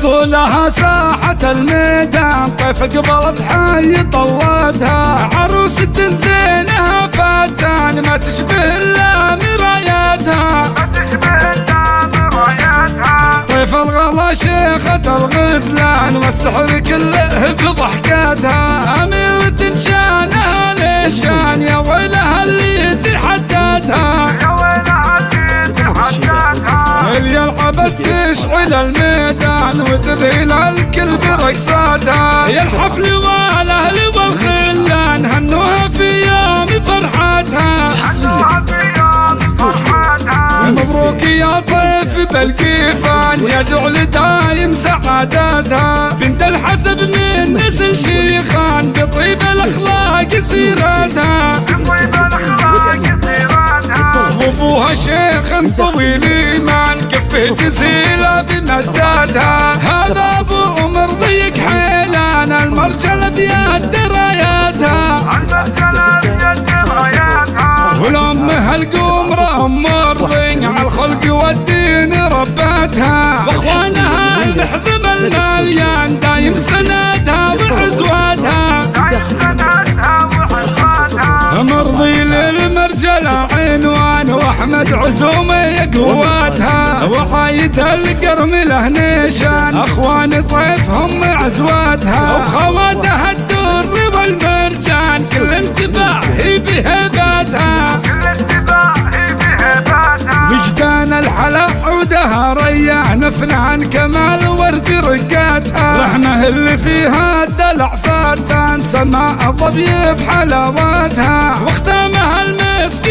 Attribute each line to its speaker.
Speaker 1: ذولها ساحة الميدان طيف قبلت حي طواتها عروسة زينها فتان ما تشبه الا مراياتها طيف الغلا شيخة الغزلان والسحر كله بضحكاتها أميرة شانها ليشان يا ويلها اللي تحداتها اللي يلعبت تشعل الميدان وتذهل الكل برقصاتها يا الحفل والاهل والخلان هنوها في يوم فرحاتها مبروك يا طيف بالكيفان يا جعل دايم سعاداتها بنت الحسب من نسل شيخان بطيب الاخلاق سيراتها وابوها شيخ طويل ايمان كفه جزيله بمداتها هذا ابو مرضيك حيلان المرجله بيد راياتها ولامها القمر مرضي على الخلق والدين رباتها واخوانها الحزب المليان دايم سندها وعزواتها مرضي للمرجلة عنوان واحمد عزومي قواتها وعايد القرم له نيشان اخوان طيف هم عزواتها وخواتها الدر والمرجان كل انتباهي بهباتها وجدان الحلا عودها ريان فنان كمال ورد رقاتها رحمه اللي فيها الدلع فاتان سماء ضبي بحلاواتها واختامها المسك